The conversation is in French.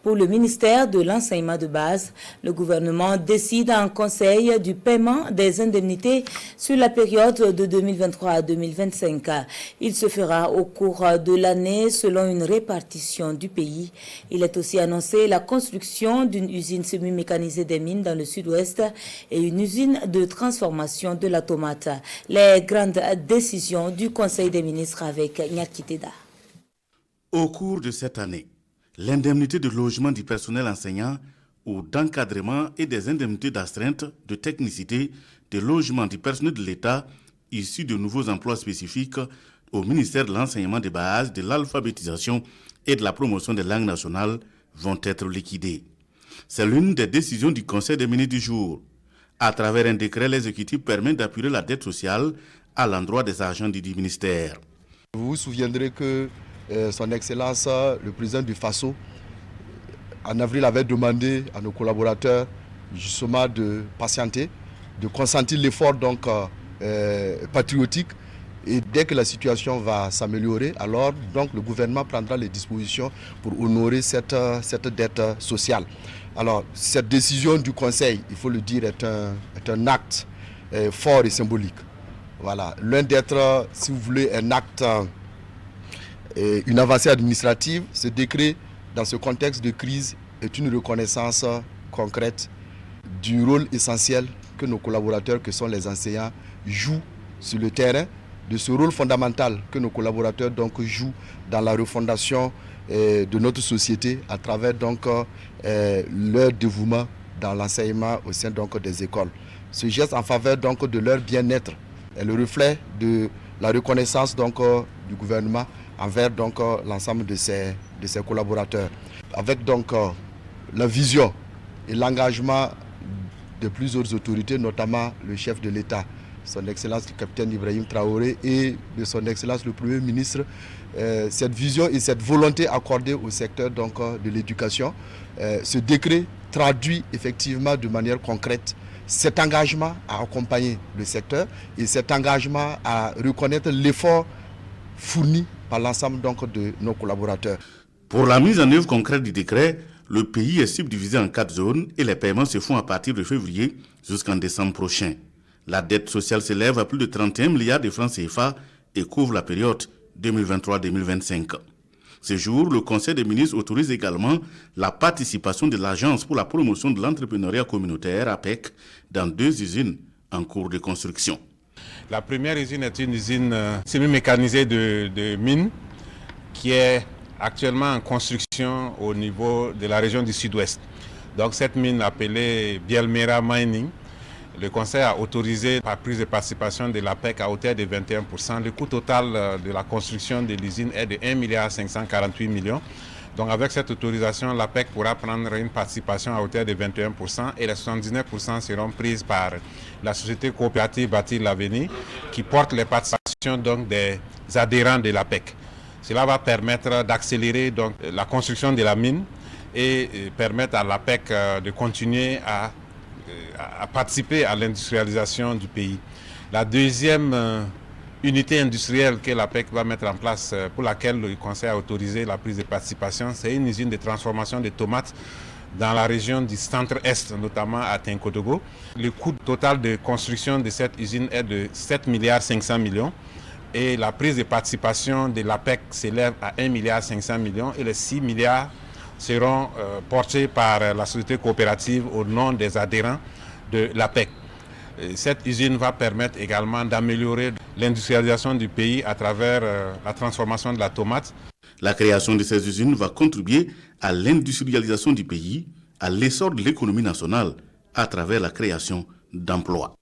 Pour le ministère de l'enseignement de base, le gouvernement décide en conseil du paiement des indemnités sur la période de 2023 à 2025. Il se fera au cours de l'année selon une répartition du pays. Il est aussi annoncé la construction d'une usine semi-mécanisée des mines dans le sud-ouest et une usine de transformation de la tomate. Les grandes décisions du Conseil des ministres avec Nyaki Teda. Au cours de cette année, l'indemnité de logement du personnel enseignant ou d'encadrement et des indemnités d'astreinte, de technicité, de logement du personnel de l'État issus de nouveaux emplois spécifiques au ministère de l'enseignement de base, de l'alphabétisation et de la promotion des langues nationales vont être liquidées. C'est l'une des décisions du Conseil des ministres du jour. À travers un décret, l'exécutif permet d'appuyer la dette sociale à l'endroit des agents du ministère. Vous vous souviendrez que son Excellence, le président du FASO, en avril avait demandé à nos collaborateurs justement de patienter, de consentir l'effort patriotique. Et dès que la situation va s'améliorer, alors donc, le gouvernement prendra les dispositions pour honorer cette dette sociale. Alors cette décision du Conseil, il faut le dire, est un acte fort et symbolique. Voilà, loin d'être, si vous voulez, un acte, une avancée administrative, ce décret, dans ce contexte de crise, est une reconnaissance concrète du rôle essentiel que nos collaborateurs, que sont les enseignants, jouent sur le terrain, de ce rôle fondamental que nos collaborateurs jouent dans la refondation de notre société à travers leur dévouement dans l'enseignement au sein des écoles. Ce geste en faveur de leur bien-être est le reflet de la reconnaissance du gouvernement envers l'ensemble de ses collaborateurs. Avec la vision et l'engagement de plusieurs autorités, notamment le chef de l'État, son Excellence le capitaine Ibrahim Traoré, et de son Excellence le Premier ministre, cette vision et cette volonté accordée au secteur de l'éducation, ce décret traduit effectivement de manière concrète cet engagement à accompagner le secteur et cet engagement à reconnaître l'effort fourni par l'ensemble de nos collaborateurs. Pour la mise en œuvre concrète du décret, le pays est subdivisé en 4 zones et les paiements se font à partir de février jusqu'en décembre prochain. La dette sociale s'élève à plus de 31 milliards de francs CFA et couvre la période 2023-2025. Ce jour, le Conseil des ministres autorise également la participation de l'Agence pour la promotion de l'entrepreneuriat communautaire, APEC, dans 2 usines en cours de construction. La première usine est une usine semi-mécanisée de mines qui est actuellement en construction au niveau de la région du sud-ouest. Donc cette mine appelée Bielmera Mining, le Conseil a autorisé par prise de participation de l'APEC à hauteur de 21%. Le coût total de la construction de l'usine est de 1,548 milliard. Donc avec cette autorisation, l'APEC pourra prendre une participation à hauteur de 21% et les 79% seront prises par la société coopérative Bâtir l'Avenir qui porte les participations des adhérents de l'APEC. Cela va permettre d'accélérer la construction de la mine et permettre à l'APEC de continuer à participer à l'industrialisation du pays. La deuxième unité industrielle que l'APEC va mettre en place, pour laquelle le Conseil a autorisé la prise de participation, c'est une usine de transformation de tomates dans la région du centre-est, notamment à Tinkodogo. Le coût total de construction de cette usine est de 7,5 milliards et la prise de participation de l'APEC s'élève à 1,5 milliard et les 6 milliards seront portés par la société coopérative au nom des adhérents de l'APEC. Cette usine va permettre également d'améliorer l'industrialisation du pays à travers la transformation de la tomate. La création de ces usines va contribuer à l'industrialisation du pays, à l'essor de l'économie nationale à travers la création d'emplois.